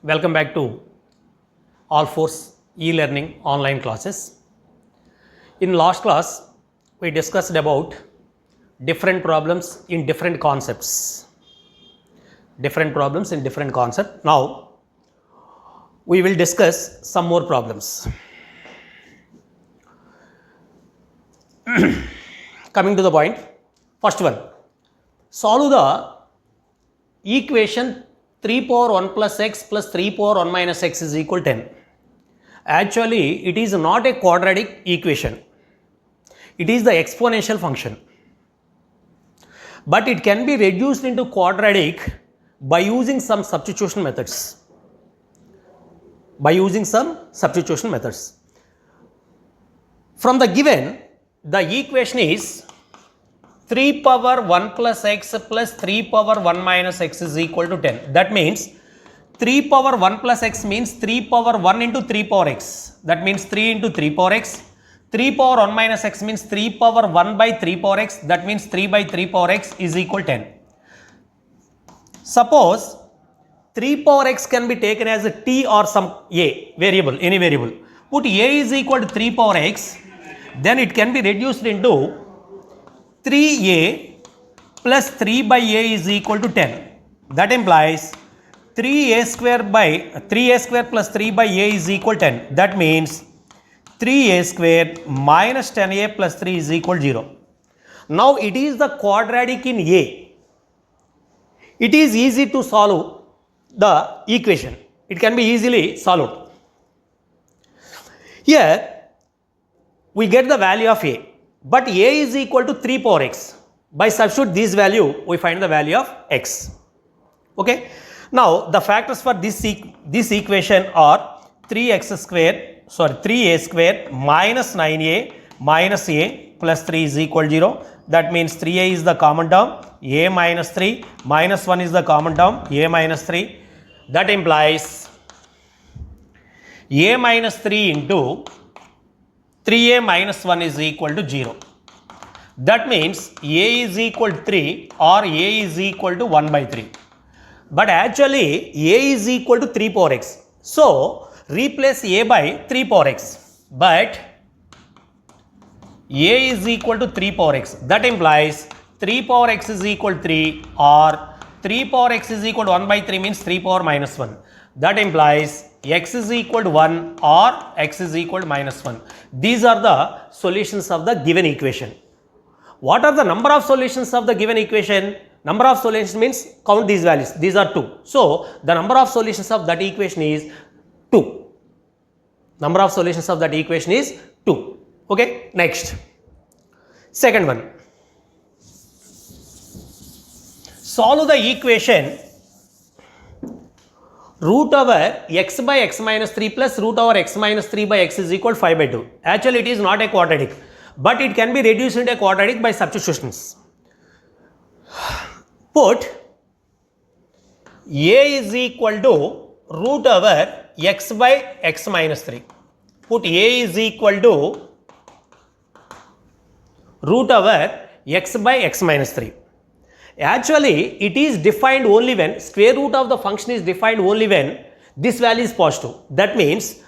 Welcome back to All Force e-learning online classes. In last class, we discussed about different problems in different concepts. Now, we will discuss some more problems. Coming to the point, first one, solve the equation 3 power 1 plus x plus 3 power 1 minus x is equal 10. Actually, it is not a quadratic equation. It is the exponential function. But it can be reduced into quadratic by using some substitution methods. From the given, the equation is 3 power 1 plus x plus 3 power 1 minus x is equal to 10. That means 3 power 1 plus x means 3 power 1 into 3 power x. That means 3 into 3 power x. 3 power 1 minus x means 3 power 1 by 3 power x. That means 3 by 3 power x is equal 10. Suppose 3 power x can be taken as a t or some a variable, any variable. Put a is equal to 3 power x. Then it can be reduced into 3a plus 3 by a is equal to 10. That implies 3a square plus 3 by a is equal to 10. That means 3a square minus 10a plus 3 is equal to 0. Now it is the quadratic in a. It is easy to solve the equation. It can be easily solved. Here we get the value of a. But a is equal to 3 power x. By substitute this value, we find the value of x. Okay. Now, the factors for this equation are 3a square minus 9a minus a plus 3 is equal to 0. That means 3a is the common term, a minus 3 minus 1 is the common term, a minus 3. That implies a minus 3 into 3a minus 1 is equal to 0. That means a is equal to 3 or a is equal to 1 by 3. But actually a is equal to 3 power x. So replace a by 3 power x. But a is equal to 3 power x. That implies 3 power x is equal to 3 or 3 power x is equal to 1 by 3 means 3 power minus 1. That implies x is equal to 1 or x is equal to minus 1. These are the solutions of the given equation. What are the number of solutions of the given equation? Number of solutions means count these values. These are 2. So the number of solutions of that equation is 2. Number of solutions of that equation is 2. Okay. Next. Second one. Solve the equation root over x by x minus 3 plus root over x minus 3 by x is equal to 5 by 2. Actually, it is not a quadratic, but it can be reduced into a quadratic by substitutions. Put a is equal to root over x by x minus 3. Put a is equal to root over x by x minus 3. Actually, it is defined only when square root of the function is defined only when this value is positive. That means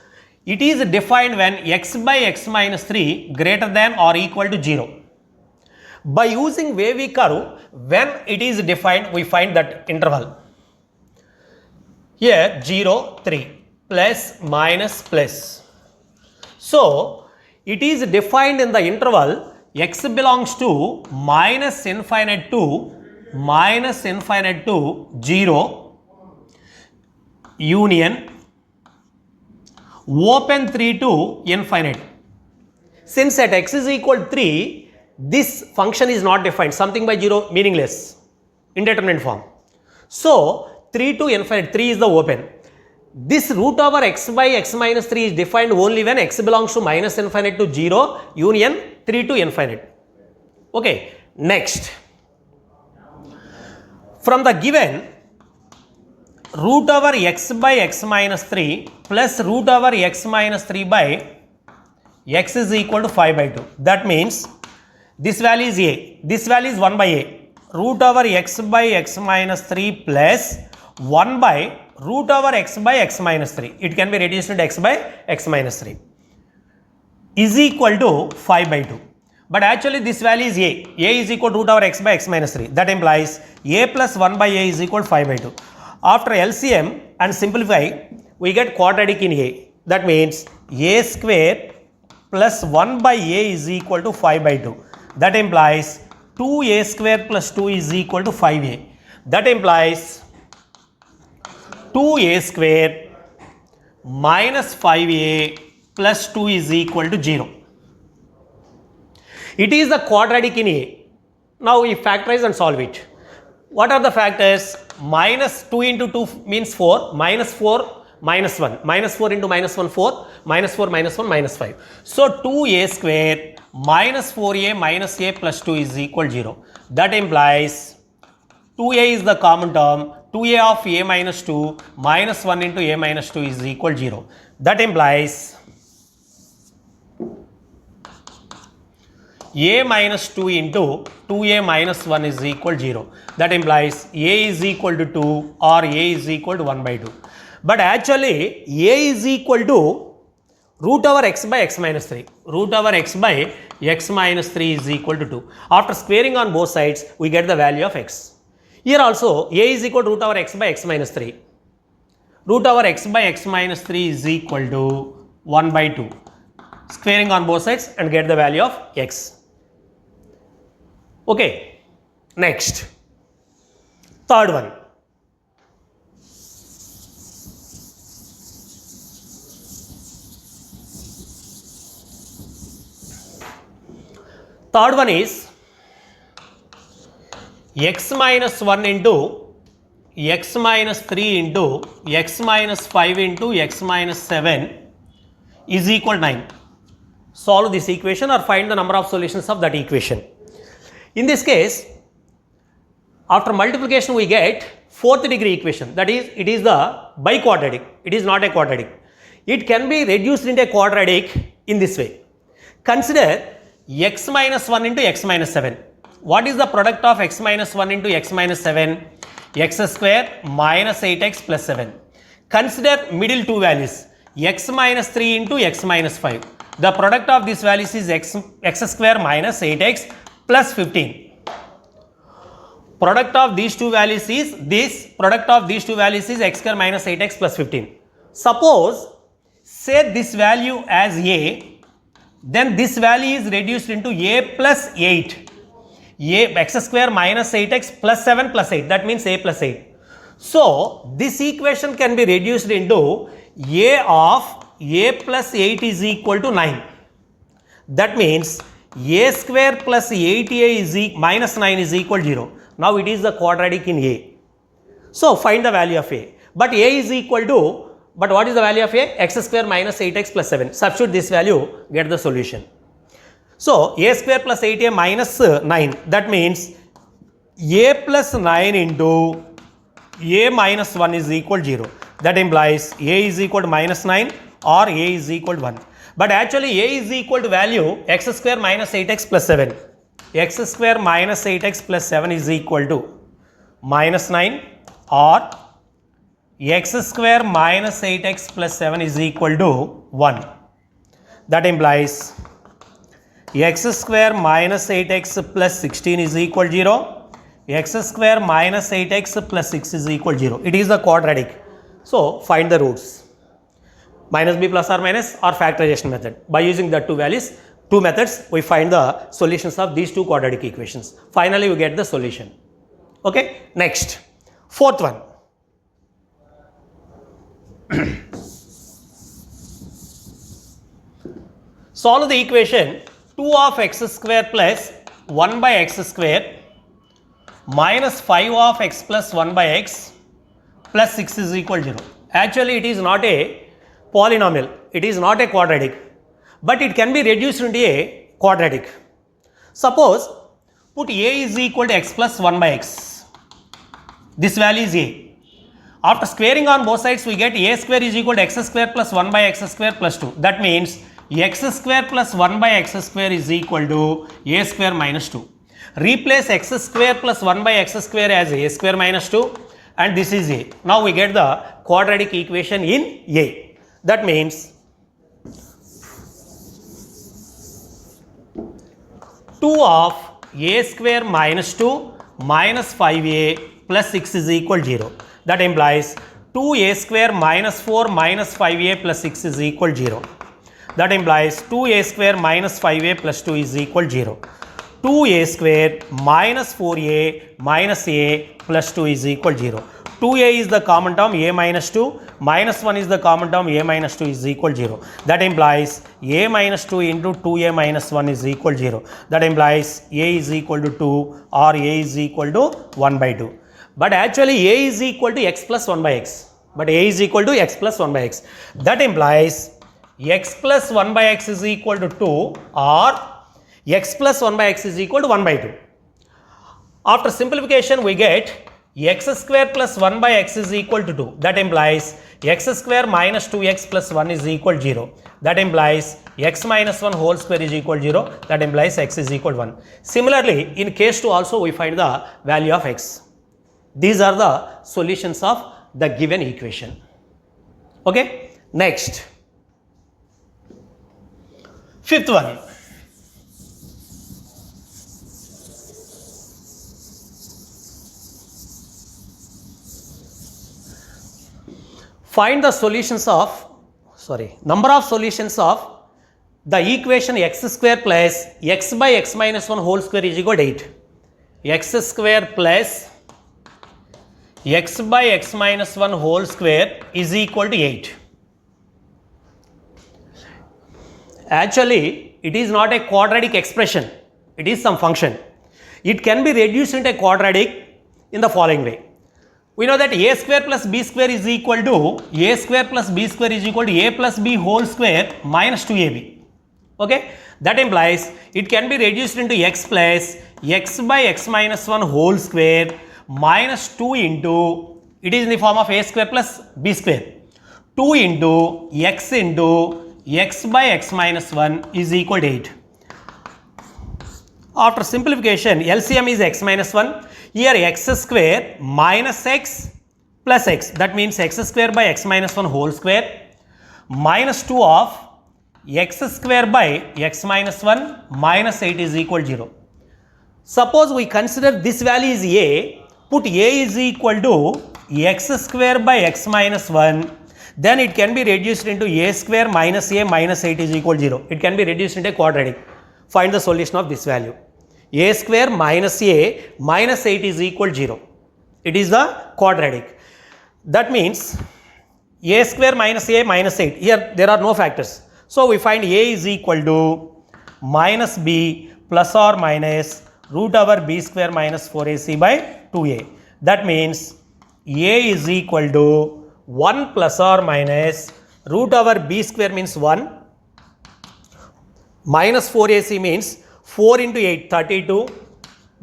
it is defined when x by x minus 3 greater than or equal to 0. By using wavy curve, when it is defined, we find that interval. Here 0, 3, plus, minus, plus. So, it is defined in the interval x belongs to minus infinite to 0 union open 3 to infinite. Since at x is equal to 3, this function is not defined. Something by 0 meaningless, indeterminate form. So 3 to infinite, 3 is the open. This root over x by x minus 3 is defined only when x belongs to minus infinite to 0 union 3 to infinite. Okay. Next. From the given root over x by x minus 3 plus root over x minus 3 by x is equal to 5 by 2. That means this value is a, this value is 1 by a. Root over x by x minus 3 plus 1 by root over x by x minus 3. It can be reduced into x by x minus 3 is equal to 5 by 2. But actually this value is a. A is equal to root over x by x minus 3. That implies a plus 1 by a is equal to 5 by 2. After LCM and simplify, we get quadratic in a. That means a square plus 1 by a is equal to 5 by 2. That implies 2a square plus 2 is equal to 5a. That implies 2a square minus 5a plus 2 is equal to 0. It is the quadratic in a. Now we factorize and solve it. What are the factors? Minus 2 into 2 means 4, minus 4 minus 1, minus 4 into minus 1 4, minus 4 minus 1 minus 5. So 2a square minus 4a minus a plus 2 is equal to 0. That implies 2a is the common term, 2a of a minus 2 minus 1 into a minus 2 is equal to 0. That implies a minus 2 into 2a minus 1 is equal to 0. That implies a is equal to 2 or a is equal to 1 by 2. But actually a is equal to root over x by x minus 3. Root over x by x minus 3 is equal to 2. After squaring on both sides, we get the value of x. Here also a is equal to root over x by x minus 3. Root over x by x minus 3 is equal to 1 by 2. Squaring on both sides and get the value of x. Okay, next, third one. Third one is x minus 1 into x minus 3 into x minus 5 into x minus 7 is equal to 9. Solve this equation or find the number of solutions of that equation. In this case, after multiplication we get fourth degree equation, that is, it is the biquadratic, it is not a quadratic. It can be reduced into a quadratic in this way. Consider x minus 1 into x minus 7. What is the product of x minus 1 into x minus 7? X square minus 8x plus 7. Consider middle two values, x minus 3 into x minus 5. The product of these values is x square minus 8x plus 15. Product of these two values is this, product of these two values is x square minus 8x plus 15. Suppose, say this value as a, then this value is reduced into a plus 8. X square minus 8x plus 7 plus 8, that means a plus 8. So, this equation can be reduced into a of a plus 8 is equal to 9. That means a square plus 8a is minus 9 is equal to 0. Now it is the quadratic in a. So find the value of a. But a is equal to, but what is the value of a? X square minus 8x plus 7. Substitute this value, get the solution. So a square plus 8a minus 9. That means a plus 9 into a minus 1 is equal to 0. That implies a is equal to minus 9 or a is equal to 1. But actually a is equal to value x square minus 8x plus 7. X square minus 8x plus 7 is equal to minus 9 or x square minus 8x plus 7 is equal to 1. That implies x square minus 8x plus 16 is equal to 0. X square minus 8x plus 6 is equal to 0. It is the quadratic. So find the roots. Minus b plus or minus or factorization method. By using the two methods, we find the solutions of these two quadratic equations. Finally, we get the solution. Okay, next, fourth one. Solve the equation 2 of x square plus 1 by x square minus 5 of x plus 1 by x plus 6 is equal to 0. Actually, it is not a polynomial, it is not a quadratic, but it can be reduced into a quadratic. Suppose put a is equal to x plus 1 by x. This value is a. After squaring on both sides, we get a square is equal to x square plus 1 by x square plus 2. That means x square plus 1 by x square is equal to a square minus 2. Replace x square plus 1 by x square as a square minus 2 and this is A. Now we get the quadratic equation in A. That means 2 of A square minus 2 minus 5A plus 6 is equal 0. That implies 2A square minus 4 minus 5A plus 6 is equal 0. That implies 2A square minus 5A plus 2 is equal 0. 2A square minus 4A minus A plus 2 is equal 0. 2A is the common term, A minus 2, minus 1 is the common term, A minus 2 is equal 0. That implies A minus 2 into 2A minus 1 is equal 0. That implies A is equal to 2 or A is equal to 1 by 2. But actually A is equal to x plus 1 by x. But A is equal to x plus 1 by x. That implies x plus 1 by x is equal to 2 or x plus 1 by x is equal to 1 by 2. After simplification we get x square plus 1 by x is equal to 2. That implies x square minus 2x plus 1 is equal to 0. That implies x minus 1 whole square is equal to 0. That implies x is equal to 1. Similarly, in case 2 also we find the value of x. These are the solutions of the given equation. Okay. Next, fifth one. Find the solutions of, number of solutions of the equation x square plus x by x minus 1 whole square is equal to 8. X square plus x by x minus 1 whole square is equal to 8. Actually, it is not a quadratic expression. It is some function. It can be reduced into a quadratic in the following way. We know that a square plus b square is equal to a square plus b square is equal to a plus b whole square minus 2ab. Okay, that implies it can be reduced into x plus x by x minus 1 whole square minus 2 into, it is in the form of a square plus b square, 2 into x by x minus 1 is equal to 8. After simplification, LCM is x minus 1. Here x square minus x plus x, that means x square by x minus 1 whole square minus 2 of x square by x minus 1 minus 8 is equal to 0. Suppose we consider this value is a, put a is equal to x square by x minus 1, then it can be reduced into a square minus a minus 8 is equal to 0. It can be reduced into a quadratic. Find the solution of this value. A square minus a minus 8 is equal to 0. It is the quadratic. That means a square minus a minus 8. Here there are no factors. So we find a is equal to minus b plus or minus root over b square minus 4ac by 2a. That means a is equal to 1 plus or minus root over b square means 1 minus 4ac means 4 into 8, 32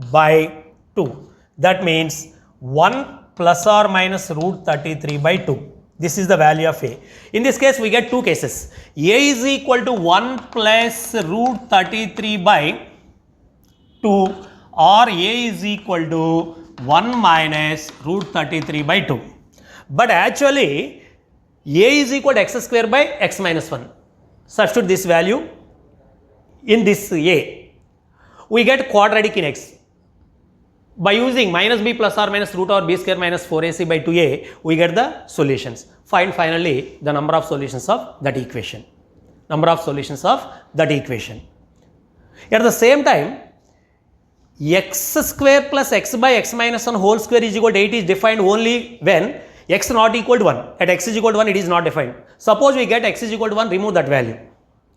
by 2. That means 1 plus or minus root 33 by 2. This is the value of a. In this case, we get two cases. A is equal to 1 plus root 33 by 2 or a is equal to 1 minus root 33 by 2. But actually, a is equal to x square by x minus 1. Substitute this value in this a. We get quadratic in x. By using minus b plus or minus root over b square minus 4ac by 2a, we get the solutions. Find finally the number of solutions of that equation. Number of solutions of that equation. At the same time, x square plus x by x minus 1 whole square is equal to 8 is defined only when x not equal to 1. At x is equal to 1, it is not defined. Suppose we get x is equal to 1, remove that value.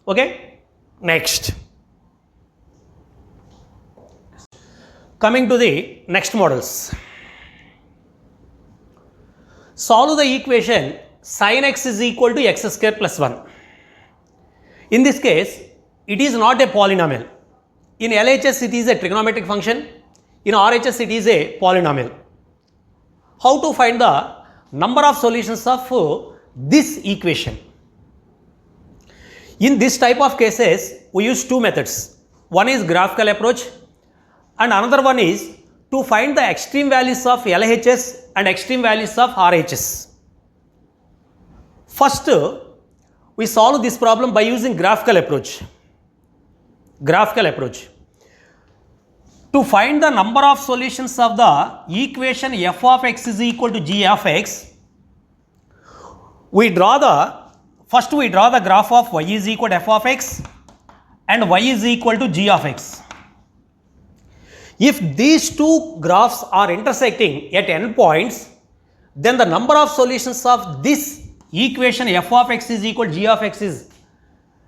Okay? Next. Coming to the next models. Solve the equation sin x is equal to x square plus 1. In this case, it is not a polynomial. In LHS, it is a trigonometric function. In RHS, it is a polynomial. How to find the number of solutions of this equation? In this type of cases, we use two methods. One is graphical approach and another one is to find the extreme values of LHS and extreme values of RHS. First, we solve this problem by using graphical approach. Graphical approach. To find the number of solutions of the equation f of x is equal to g of x, first we draw the graph of y is equal to f of x and y is equal to g of x. If these two graphs are intersecting at endpoints, then the number of solutions of this equation f of x is equal to g of x is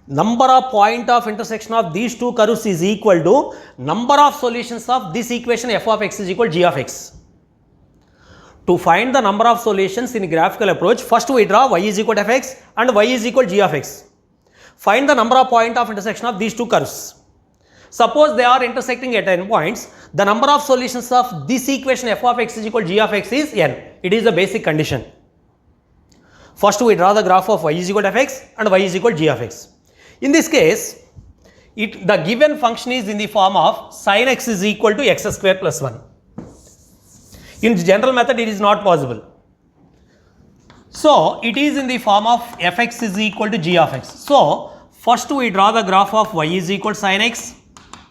number of point of intersection of these two curves is equal to number of solutions of this equation f of x is equal to g of x. To find the number of solutions in graphical approach, first we draw y is equal to fx and y is equal to g of x. Find the number of point of intersection of these two curves. Suppose they are intersecting at endpoints, the number of solutions of this equation f of x is equal to g of x is n. It is the basic condition. First we draw the graph of y is equal to fx and y is equal to g of x. In this case, the given function is in the form of sin x is equal to x square plus 1. In general method, it is not possible. So, it is in the form of fx is equal to g of x. So, first we draw the graph of y is equal to sin x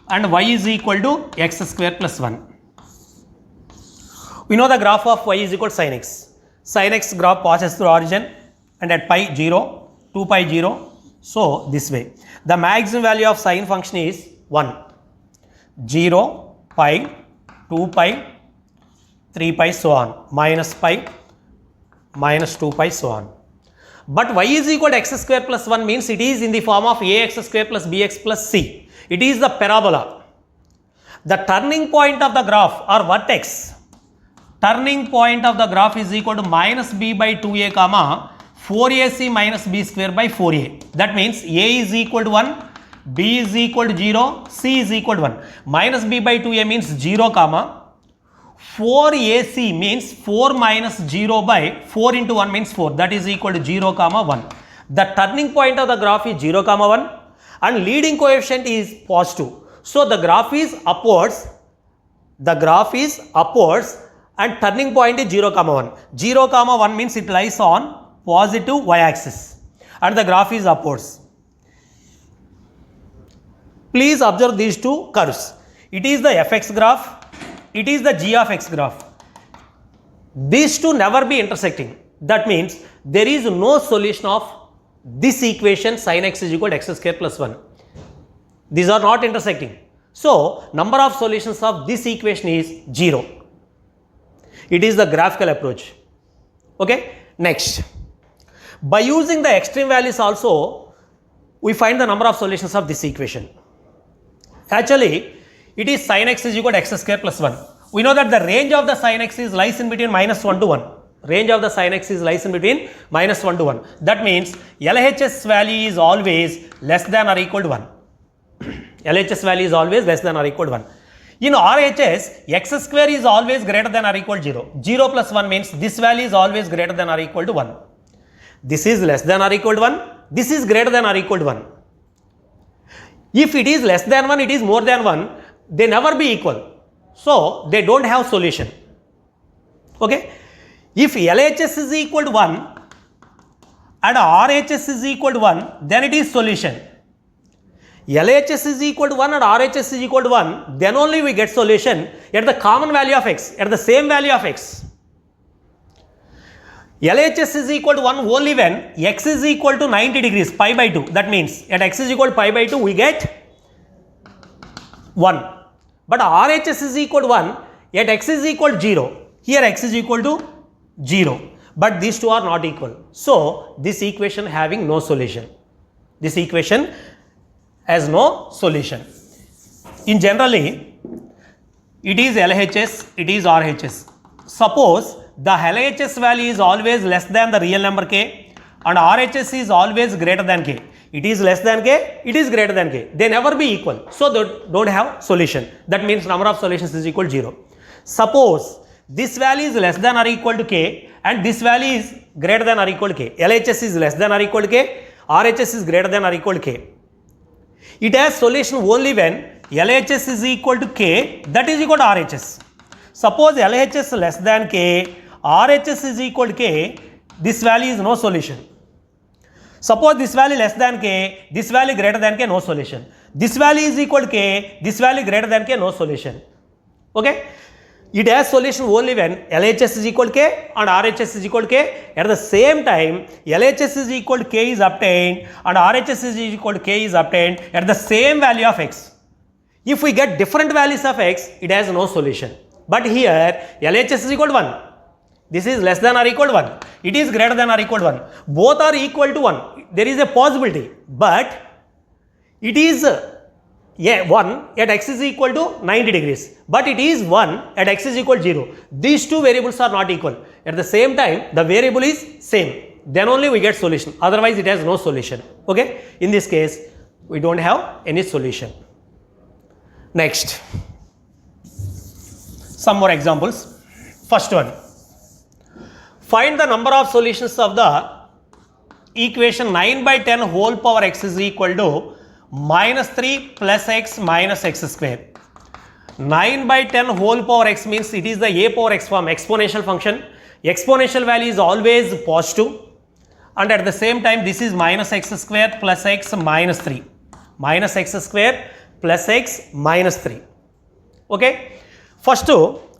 and y is equal to x square plus 1. We know the graph of y is equal to sin x. Sin x graph passes through origin and at pi 0, 2 pi 0. So, this way. The maximum value of sin function is 1, 0, pi, 2 pi, 3 pi, so on, minus pi, minus 2 pi, so on. But y is equal to x square plus 1 means it is in the form of ax square plus bx plus c. It is the parabola. The turning point of the graph or vertex, turning point of the graph is equal to minus b by 2a comma 4ac minus b square by 4a. That means a is equal to 1, b is equal to 0, c is equal to 1. Minus b by 2a means 0 comma 4ac means 4 minus 0 by 4 into 1 means 4, that is equal to 0 comma 1. The turning point of the graph is 0 comma 1 and leading coefficient is positive. So, the graph is upwards, and turning point is 0 comma 1. 0 comma 1 means it lies on positive y-axis and the graph is upwards. Please observe these two curves. It is the fx graph, it is the g of x graph. These two never be intersecting. That means there is no solution of this equation sin x is equal to x square plus 1. These are not intersecting. So, number of solutions of this equation is 0. It is the graphical approach. Okay. Next. By using the extreme values also, we find the number of solutions of this equation. Actually, it is sin x is equal to x square plus 1. We know that the range of the sin x is lies in between minus 1 to 1. Range of the sin x is lies in between minus 1 to 1. That means LHS value is always less than or equal to 1. LHS value is always less than or equal to 1. In RHS, x square is always greater than or equal to 0. 0 plus 1 means this value is always greater than or equal to 1. This is less than or equal to 1. This is greater than or equal to 1. If it is less than 1, it is more than 1, they never be equal. So, they don't have solution. Okay. If LHS is equal to 1 and RHS is equal to 1, then it is solution. LHS is equal to 1 and RHS is equal to 1, then only we get solution at the common value of x, at the same value of x. LHS is equal to 1 only when x is equal to 90 degrees, pi by 2. That means at x is equal to pi by 2, we get 1. But RHS is equal to 1, at x is equal to 0. Here x is equal to 0. But these two are not equal. So, this equation having no solution. This equation has no solution. In generally, it is LHS, it is RHS. Suppose the LHS value is always less than the real number k and RHS is always greater than k. It is less than k, it is greater than k. They never be equal. So, they don't have solution. That means number of solutions is equal to 0. Suppose this value is less than or equal to k and this value is greater than or equal to k. LHS is less than or equal to k, RHS is greater than or equal to k. It has solution only when LHS is equal to k, that is equal to RHS. Suppose LHS less than k, RHS is equal to K, this value is no solution. Suppose this value less than K, this value greater than K, no solution. This value is equal to K, this value greater than K, no solution. Okay? It has solution only when LHS is equal to K and RHS is equal to K. At the same time, LHS is equal to K is obtained and RHS is equal to K is obtained at the same value of X. If we get different values of X, it has no solution. But here, LHS is equal to 1. This is less than or equal to 1. It is greater than or equal to 1. Both are equal to 1. There is a possibility. But it is 1 at X is equal to 90 degrees. But it is 1 at X is equal to 0. These two variables are not equal. At the same time, the variable is same. Then only we get solution. Otherwise, it has no solution. Okay? In this case, we don't have any solution. Next. Some more examples. First one. Find the number of solutions of the equation 9 by 10 whole power x is equal to minus 3 plus x minus x square. 9 by 10 whole power x means it is the a power x form, exponential function. Exponential value is always positive, and at the same time this is minus x square plus x minus 3. Minus x square plus x minus 3. Okay. First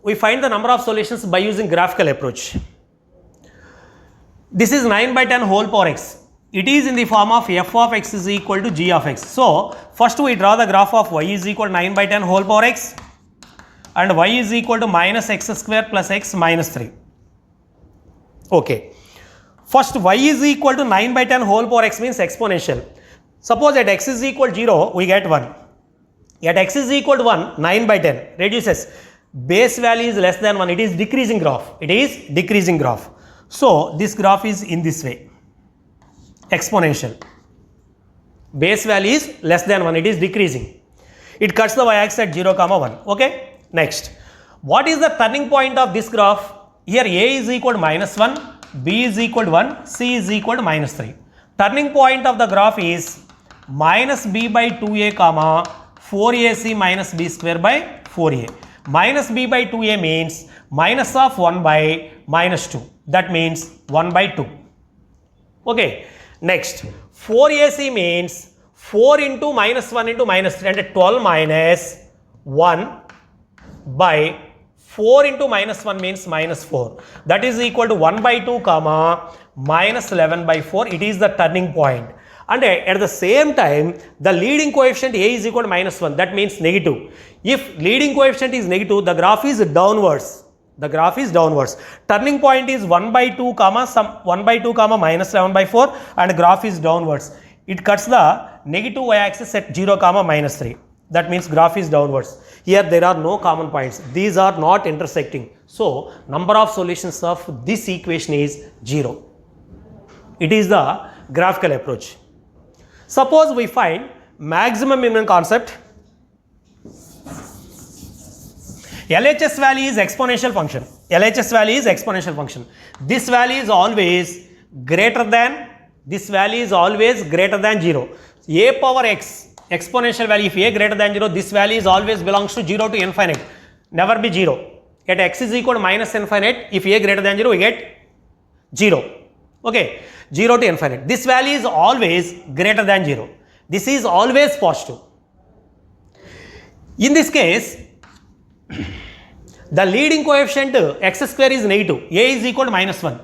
we find the number of solutions by using graphical approach. This is 9 by 10 whole power x. It is in the form of f of x is equal to g of x. So, first we draw the graph of y is equal to 9 by 10 whole power x and y is equal to minus x square plus x minus 3. Okay. First y is equal to 9 by 10 whole power x means exponential. Suppose at x is equal to 0, we get 1. At x is equal to 1, 9 by 10 reduces. Base value is less than 1. It is decreasing graph. It is decreasing graph. So, this graph is in this way, exponential. Base value is less than 1, it is decreasing. It cuts the y-axis at 0, 1. Okay. Next, what is the turning point of this graph? Here a is equal to minus 1, b is equal to 1, c is equal to minus 3. Turning point of the graph is minus b by 2a, 4ac minus b square by 4a. Minus b by 2a means minus of 1 by minus 2. That means 1 by 2. Okay. Next, 4ac means 4 into minus 1 into minus 3 and 12 minus 1 by 4 into minus 1 means minus 4. That is equal to 1 by 2 minus 11 by 4. It is the turning point. And at the same time, the leading coefficient a is equal to minus 1. That means negative. If leading coefficient is negative, the graph is downwards. The graph is downwards. Turning point is 1 by 2, 1 by 2, minus 11 by 4 and graph is downwards. It cuts the negative y-axis at 0, minus 3. That means graph is downwards. Here there are no common points. These are not intersecting. So, number of solutions of this equation is 0. It is the graphical approach. Suppose we find maximum minimum concept. LHS value is exponential function. LHS value is exponential function. This value is always greater than, this value is always greater than 0. A power x, exponential value, if a greater than 0, this value is always belongs to 0 to infinite. Never be 0. At x is equal to minus infinite, if a greater than 0, we get 0. Okay. 0 to infinite. This value is always greater than 0. This is always positive. In this case, the leading coefficient x square is negative. A is equal to minus 1.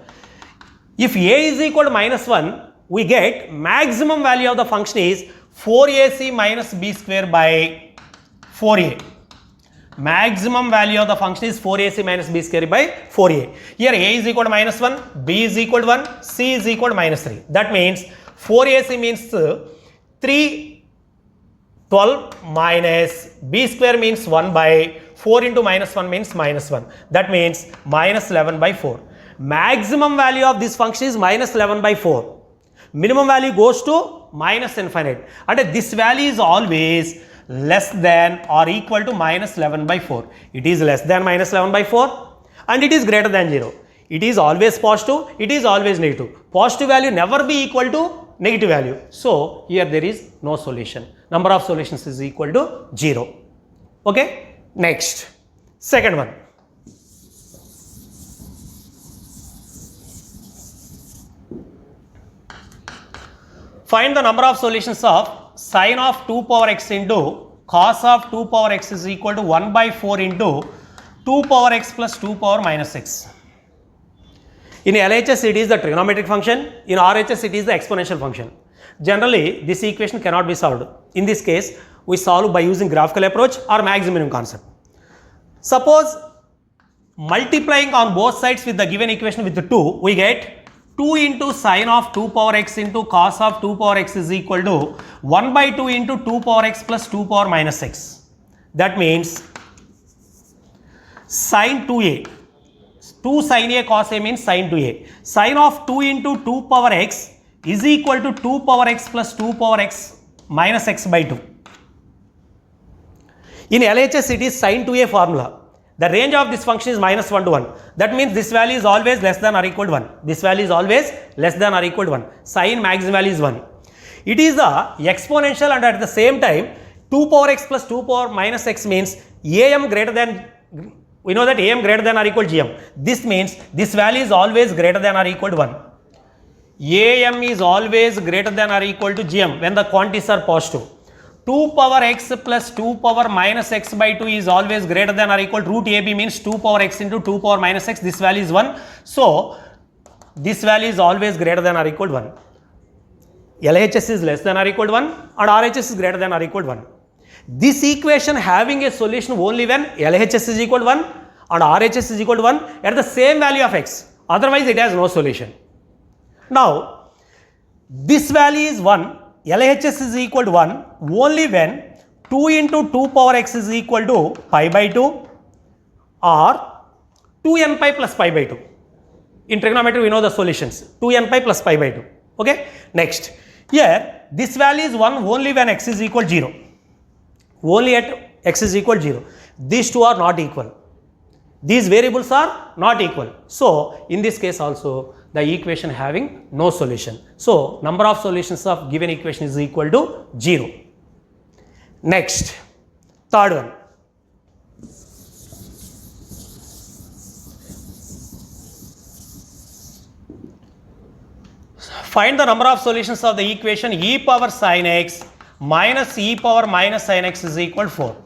If a is equal to minus 1, we get maximum value of the function is 4ac minus b square by 4a. Maximum value of the function is 4ac minus b square by 4a. Here a is equal to minus 1, b is equal to 1, c is equal to minus 3. That means 4ac means 3, 12 minus b square means 1 by 4 into minus 1 means minus 1. That means minus 11 by 4. Maximum value of this function is minus 11 by 4. Minimum value goes to minus infinite. And this value is always less than or equal to minus 11 by 4. It is less than minus 11 by 4 and it is greater than 0. It is always positive, it is always negative. Positive value never be equal to negative value. So, here there is no solution. Number of solutions is equal to 0. Okay. Next, second one. Find the number of solutions of sine of 2 power x into cos of 2 power x is equal to 1 by 4 into 2 power x plus 2 power minus x. In LHS it is the trigonometric function, in RHS it is the exponential function. Generally this equation cannot be solved. In this case we solve by using graphical approach or maximum concept. Suppose multiplying on both sides with the given equation with the 2, we get 2 into sine of 2 power x into cos of 2 power x is equal to 1 by 2 into 2 power x plus 2 power minus x. That means sine 2a, 2 sine a cos a means sine 2a. Sine of 2 into 2 power x is equal to 2 power x plus 2 power x minus x by 2. In LHS it is sine 2a formula. The range of this function is minus 1 to 1. That means this value is always less than or equal to 1. This value is always less than or equal to 1. Sine maximum value is 1. It is the exponential and at the same time 2 power x plus 2 power minus x means am greater than, we know that am greater than or equal to gm. This means this value is always greater than or equal to 1. am is always greater than or equal to gm when the quantities are positive. 2 power x plus 2 power minus x by 2 is always greater than or equal to root ab means 2 power x into 2 power minus x. This value is 1. So, this value is always greater than or equal to 1. LHS is less than or equal to 1 and RHS is greater than or equal to 1. This equation having a solution only when LHS is equal to 1 and RHS is equal to 1 at the same value of x. Otherwise, it has no solution. Now, this value is 1. LHS is equal to 1 only when 2 into 2 power x is equal to pi by 2 or 2n pi plus pi by 2. In trigonometry we know the solutions 2n pi plus pi by 2. Okay. Next, here this value is 1 only when x is equal to 0. Only at x is equal to 0. These two are not equal. These variables are not equal. So, in this case also the equation having no solution. So, number of solutions of given equation is equal to 0. Next, third one. Find the number of solutions of the equation e power sin x minus e power minus sin x is equal to 4.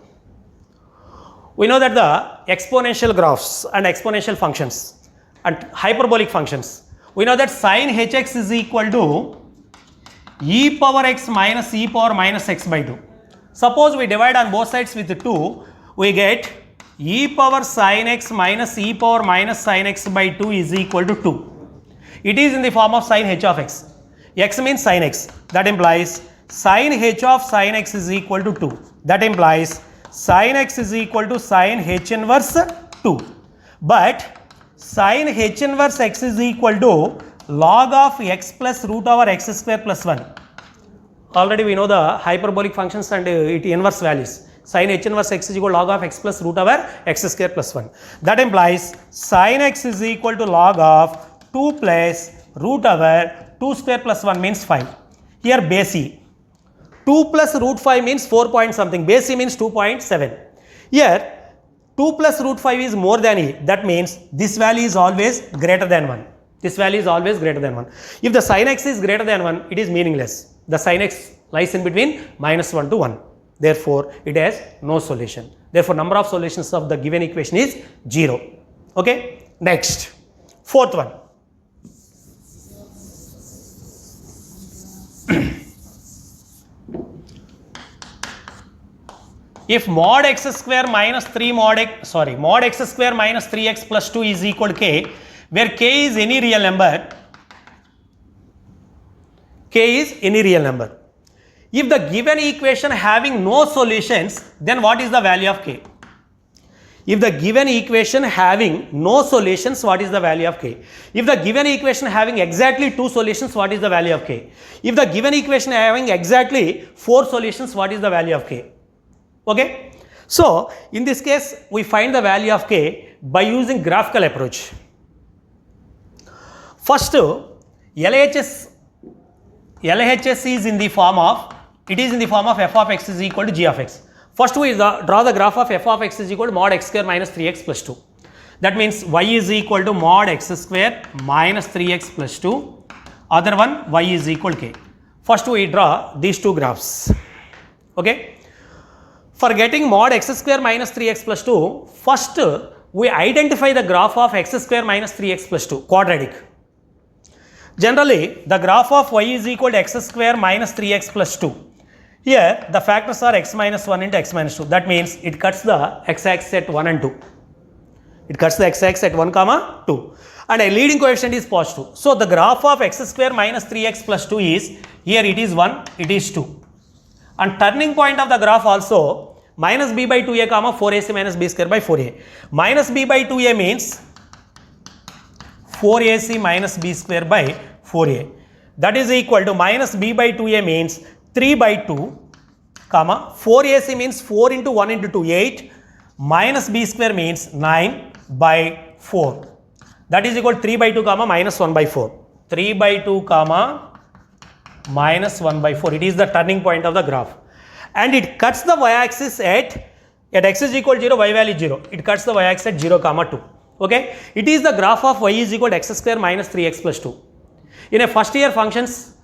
We know that the exponential graphs and exponential functions and hyperbolic functions, we know that sin hx is equal to e power x minus e power minus x by 2. Suppose we divide on both sides with 2, we get e power sin x minus e power minus sin x by 2 is equal to 2. It is in the form of sin h of x. X means sin x. That implies sin h of sin x is equal to 2. That implies sin x is equal to sin h inverse 2. But sin h inverse x is equal to log of x plus root over x square plus 1. Already we know the hyperbolic functions and it inverse values. Sin h inverse x is equal to log of x plus root over x square plus 1. That implies sin x is equal to log of 2 plus root over 2 square plus 1 means 5. Here base e. 2 plus root 5 means 4 point something. Base e means 2.7. Here 2 plus root 5 is more than e. That means this value is always greater than 1. This value is always greater than 1. If the sin x is greater than 1, it is meaningless. The sin x lies in between minus 1 to 1. Therefore, it has no solution. Therefore, number of solutions of the given equation is 0. Okay. Next, fourth one. If mod x square minus 3 mod x square minus 3x plus 2 is equal to k, where k is any real number, If the given equation having no solutions, then what is the value of k? If the given equation having no solutions, what is the value of k? If the given equation having exactly 2 solutions, what is the value of k? If the given equation having exactly 4 solutions, what is the value of k? Okay. So, in this case, we find the value of k by using graphical approach. First, LHS is in the form of, f of x is equal to g of x. First, we draw the graph of f of x is equal to mod x square minus 3x plus 2. That means y is equal to mod x square minus 3x plus 2. Other one, y is equal to k. First we draw these two graphs. Okay. For getting mod x square minus 3x plus 2, first we identify the graph of x square minus 3x plus 2, quadratic. Generally, the graph of y is equal to x square minus 3x plus 2. Here, the factors are x minus 1 into x minus 2. That means it cuts the x-axis at 1 and 2. It cuts the x-axis at 1, 2. And a leading coefficient is positive. So, the graph of x square minus 3x plus 2 is, here it is 1, it is 2. And turning point of the graph also, minus b by 2a, 4ac minus b square by 4a. Minus b by 2a means 4ac minus b square by 4a. That is equal to minus b by 2a means 3 by 2, 4ac means 4 into 1 into 2, 8, minus b square means 9 by 4. That is equal to 3 by 2, minus 1 by 4. 3 by 2, minus 1 by 4. It is the turning point of the graph. And it cuts the y-axis at x is equal to 0, y value 0. It cuts the y-axis at 0, 2. Okay. It is the graph of y is equal to x square minus 3x plus 2. In a first year functions,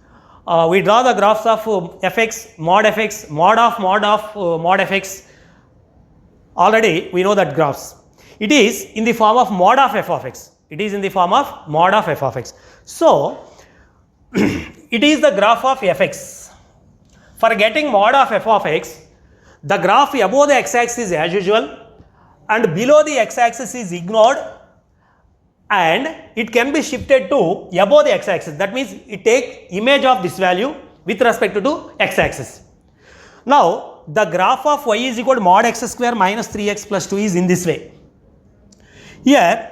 we draw the graphs of fx, mod of mod fx. Already we know that graphs. It is in the form of mod of f of x. It is in the form of mod of f of x. So, it is the graph of fx. For getting mod of f of x, the graph above the x-axis is as usual and below the x-axis is ignored, and it can be shifted to above the x-axis. That means it take image of this value with respect to x-axis. Now, the graph of y is equal to mod x square minus 3x plus 2 is in this way. Here,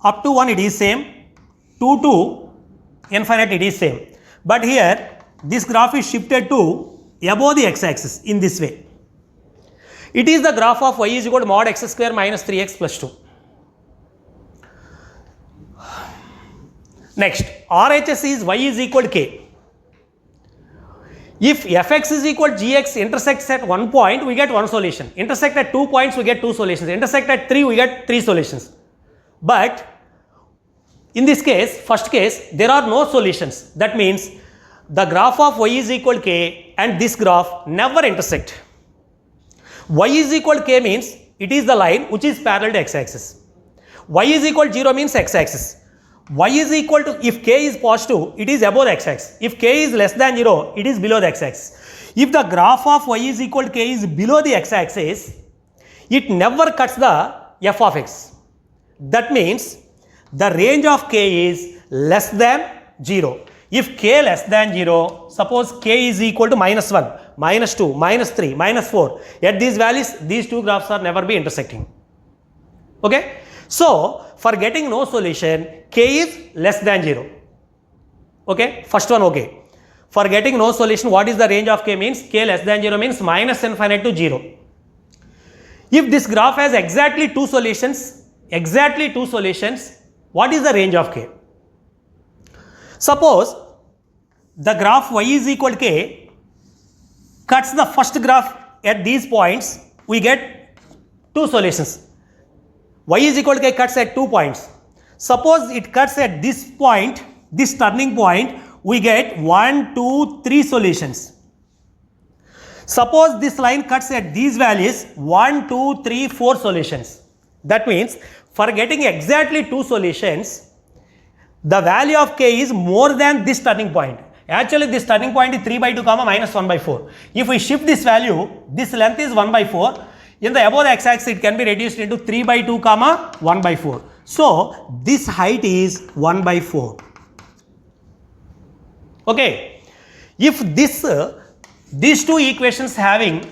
up to 1 it is same, 2 to infinite it is same. But here, this graph is shifted to above the x-axis in this way. It is the graph of y is equal to mod x square minus 3x plus 2. Next, RHS is y is equal to k. If fx is equal to gx intersects at one point, we get one solution. Intersect at 2 points, we get 2 solutions. Intersect at 3, we get 3 solutions. But in this case, first case, there are no solutions. That means the graph of y is equal to k and this graph never intersect. Y is equal to k means it is the line which is parallel to x-axis. Y is equal to 0 means x-axis. Y is equal to, if k is positive, it is above the x-axis. If k is less than 0, it is below the x-axis. If the graph of y is equal to k is below the x-axis, it never cuts the f of x. That means the range of k is less than 0. If k less than 0, suppose k is equal to minus 1, minus 2, minus 3, minus 4. At these values, these two graphs are never be intersecting. Okay. So, for getting no solution, k is less than 0. Okay. First one okay. For getting no solution, what is the range of k means? K less than 0 means minus infinite to 0. If this graph has exactly two solutions, what is the range of k? Suppose the graph y is equal to k cuts the first graph at these points, we get two solutions. Y is equal to k cuts at 2 points. Suppose it cuts at this point, this turning point, we get 1, 2, 3 solutions. Suppose this line cuts at these values, 1, 2, 3, 4 solutions. That means for getting exactly 2 solutions, the value of k is more than this turning point. Actually, this turning point is 3 by 2, minus 1 by 4. If we shift this value, this length is 1 by 4. In the above the x-axis, it can be reduced into 3 by 2, 1 by 4. So, this height is 1 by 4. Okay. If these two equations having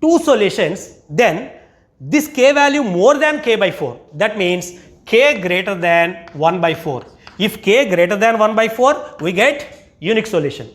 two solutions, then this k value more than k by 4. That means k greater than 1 by 4. If k greater than 1 by 4, we get unique solution.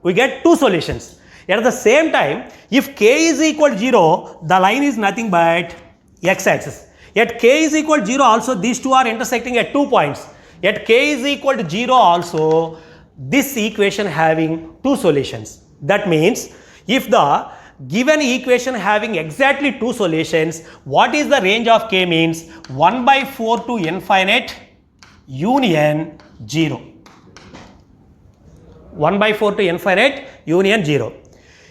We get two solutions. At the same time, if k is equal to 0, the line is nothing but x-axis. At k is equal to 0 also, these two are intersecting at 2 points. At k is equal to 0 also, this equation having two solutions. That means, if the given equation having exactly two solutions, what is the range of k means? 1 by 4 to infinite union 0. 1 by 4 to infinite union 0.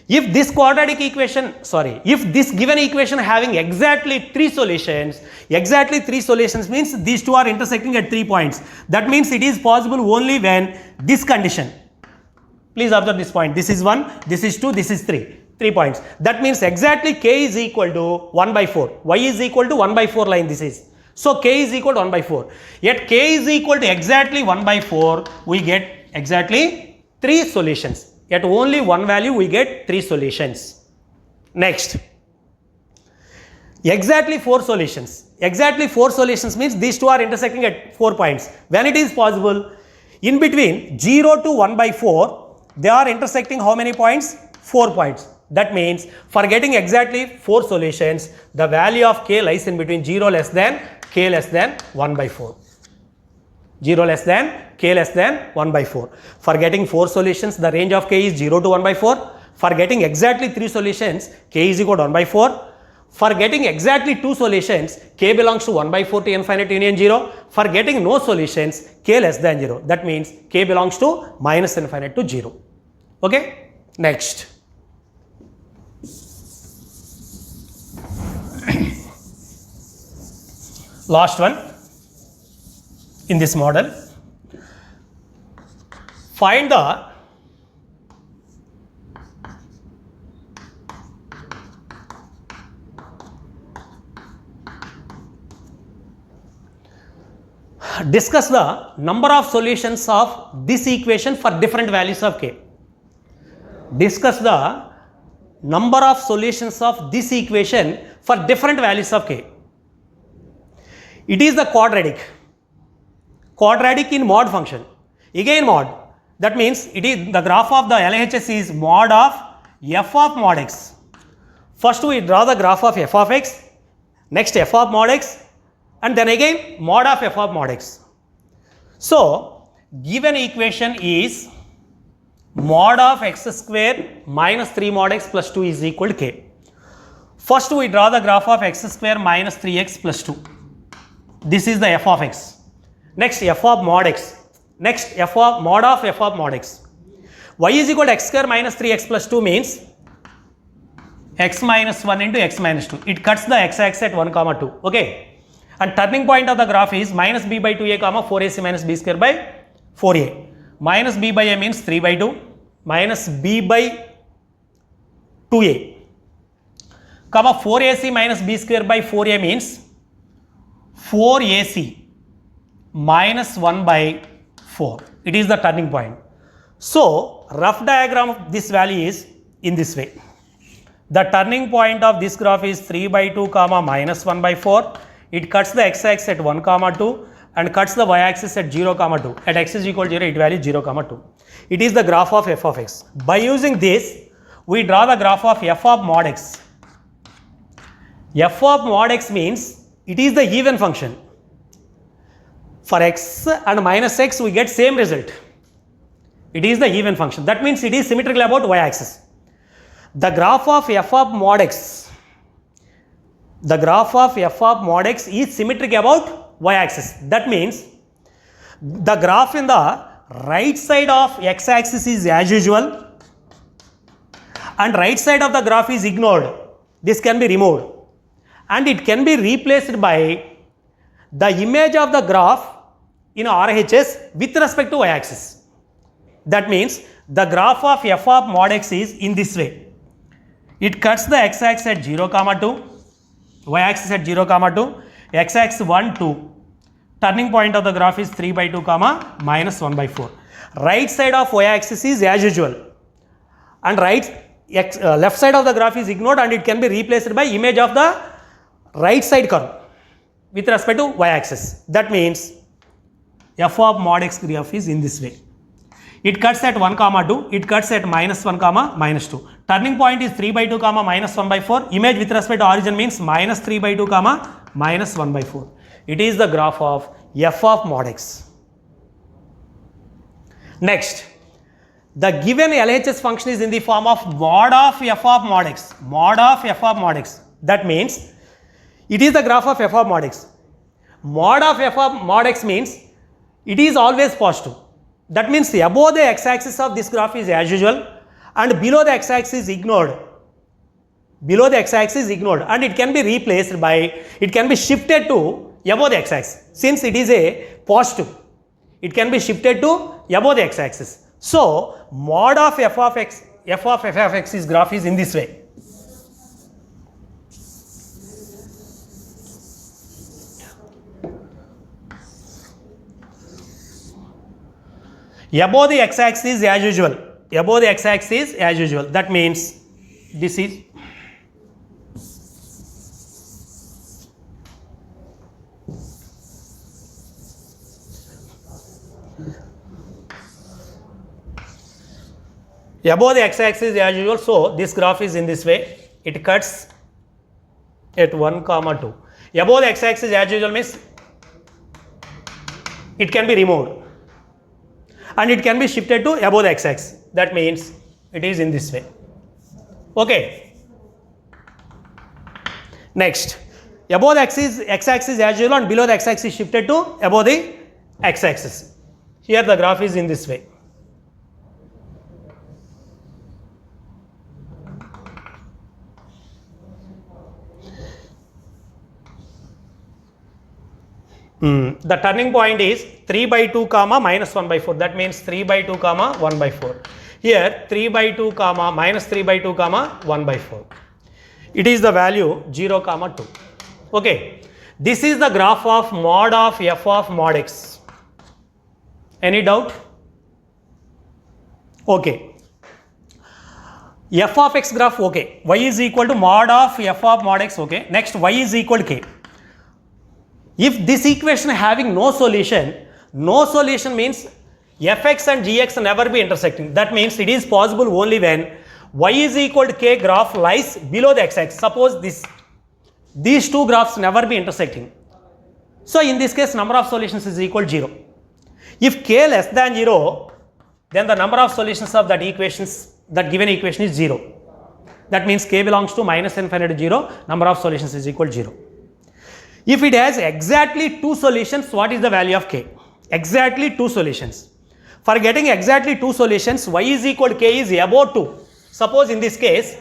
If this quadratic equation, if this given equation having exactly 3 solutions means these two are intersecting at 3 points. That means it is possible only when this condition. Please observe this point. This is 1, this is 2, this is 3. 3 points. That means exactly k is equal to 1 by 4. Y is equal to 1 by 4 line this is. So k is equal to 1 by 4. Yet k is equal to exactly 1 by 4. We get exactly 3 solutions. At only one value we get 3 solutions. Next, exactly 4 solutions. Exactly 4 solutions means these two are intersecting at 4 points. When it is possible, in between 0 to 1 by 4, they are intersecting how many points? 4 points. That means for getting exactly 4 solutions, the value of k lies in between 0 less than k less than 1 by 4. 0 less than k less than 1 by 4. For getting 4 solutions, the range of k is 0 to 1 by 4. For getting exactly 3 solutions, k is equal to 1 by 4. For getting exactly 2 solutions, k belongs to 1 by 4 to infinite union 0. For getting no solutions, k less than 0. That means k belongs to minus infinite to 0. Okay? Next. Last one in this model. Find the discuss the number of solutions of this equation for different values of k. Discuss the number of solutions of this equation for different values of k. It is the quadratic in mod function. Again mod. That means it is the graph of the LHS is mod of f of mod x. First we draw the graph of f of x, next f of mod x, and then again mod of f of mod x. So given equation is mod of x square minus 3 mod x plus 2 is equal to k. First we draw the graph of x square minus 3x plus 2. This is the f of x. Next f of mod x. Next f of mod of f of mod x. Y is equal to x square minus 3x plus 2 means x minus 1 into x minus 2. It cuts the x-axis at 1 comma 2. Okay. And turning point of the graph is minus b by 2a comma 4ac minus b square by 4a. Minus b by a means 3 by 2 minus b by 2a comma 4ac minus b square by 4a means 4ac minus 1 by 4. It is the turning point. So rough diagram of this value is in this way. The turning point of this graph is 3 by 2 comma minus 1 by 4. It cuts the x-axis at 1 comma 2 and cuts the y-axis at 0 comma 2. At x is equal to 0, it values 0 comma 2. It is the graph of f of x. By using this, we draw the graph of f of mod x. F of mod x means it is the even function. For x and minus x, we get same result. It is the even function. That means it is symmetrical about y-axis. The graph of f of mod x. The graph of f of mod x is symmetric about y-axis. That means the graph in the right side of x-axis is as usual and right side of the graph is ignored. This can be removed and it can be replaced by the image of the graph in RHS with respect to y-axis. That means the graph of f of mod x is in this way. It cuts the x-axis at 0 comma 2, y-axis at 0 comma 2, x-axis 1 2. Turning point of the graph is 3 by 2 comma minus 1 by 4. Right side of y-axis is as usual and left side of the graph is ignored and it can be replaced by image of the right side curve with respect to y-axis. That means f of mod x graph is in this way. It cuts at 1 comma 2, it cuts at minus 1 comma minus 2. Turning point is 3 by 2 comma minus 1 by 4. Image with respect to origin means minus 3 by 2 comma minus 1 by 4. It is the graph of f of mod x. Next, the given LHS function is in the form of mod of f of mod x. Mod of f of mod x. That means it is the graph of f of mod x. Mod of f of mod x means it is always positive. That means above the x-axis of this graph is as usual and below the x-axis is ignored. Below the x-axis is ignored and it can be replaced by, it can be shifted to above the x-axis. Since it is a positive, it can be shifted to above the x-axis. So, mod of f of x is graph is in this way. Above the x-axis as usual. Above the x-axis as usual. That means this is above the x-axis as usual. So this graph is in this way. It cuts at 1, 2. Above the x-axis as usual means it can be removed and it can be shifted to above the x-axis. That means it is in this way. Okay. Next, above the x-axis as usual and below the x-axis shifted to above the x-axis. Here the graph is in this way. The turning point is 3 by 2 comma minus 1 by 4. That means 3 by 2 comma 1 by 4. Here 3 by 2 comma minus 3 by 2 comma 1 by 4. It is the value 0 comma 2. Okay. This is the graph of f of mod x. Any doubt? Okay. F of x graph, okay. Y is equal to mod of f of mod x, okay. Next, y is equal to k. If this equation having no solution means fx and gx never be intersecting. That means it is possible only when y is equal to k graph lies below the x-axis. Suppose these two graphs never be intersecting. So in this case, number of solutions is equal to 0. If k less than 0, then the number of solutions of that given equation is 0. That means k belongs to minus infinity to 0, number of solutions is equal to 0. If it has exactly 2 solutions, what is the value of k? Exactly 2 solutions. For getting exactly 2 solutions, y is equal to k is above 2. Suppose in this case,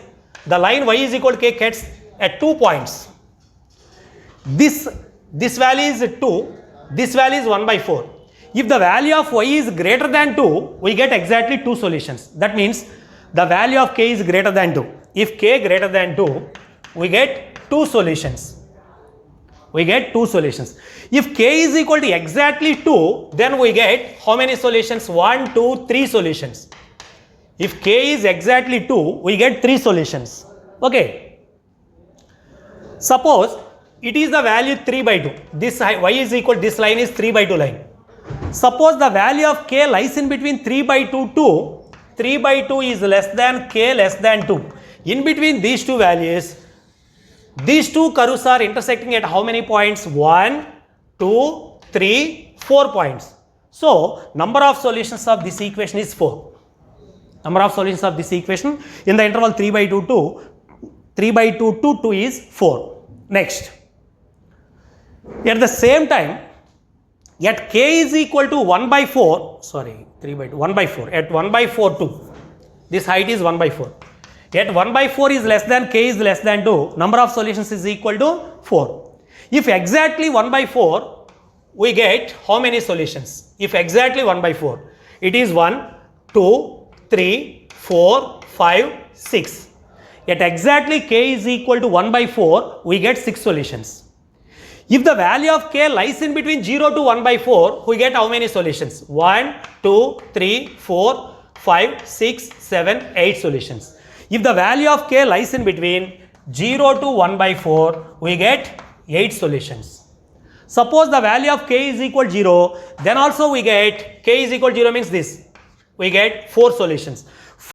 the line y is equal to k cuts at 2 points. This value is 2, this value is 1 by 4. If the value of y is greater than 2, we get exactly 2 solutions. That means the value of k is greater than 2. If k greater than 2, we get 2 solutions. We get 2 solutions. If k is equal to exactly 2, then we get how many solutions? 1, 2, 3 solutions. If k is exactly 2, we get 3 solutions. Okay. Suppose it is the value 3 by 2. This y is equal, this line is 3 by 2 line. Suppose the value of k lies in between 3 by 2 to 3 by 2 is less than k less than 2. In between these two values, these two curves are intersecting at how many points? 1, 2, 3, 4 points. So, number of solutions of this equation is 4. Number of solutions of this equation in the interval 3 by 2 to 2 is 4. Next. At the same time, at k is equal to 1 by 4, sorry, 3 by 2, 1 by 4, at 1 by 4 2, this height is 1 by 4. Yet 1 by 4 is less than k is less than 2, number of solutions is equal to 4. If exactly 1 by 4, we get how many solutions? If exactly 1 by 4, it is 1, 2, 3, 4, 5, 6. Yet exactly k is equal to 1 by 4, we get 6 solutions. If the value of k lies in between 0 to 1 by 4, we get how many solutions? 1, 2, 3, 4, 5, 6, 7, 8 solutions. If the value of k lies in between 0 to 1 by 4, we get 8 solutions. Suppose the value of k is equal to 0, then also we get k is equal to 0 means this. We get 4 solutions.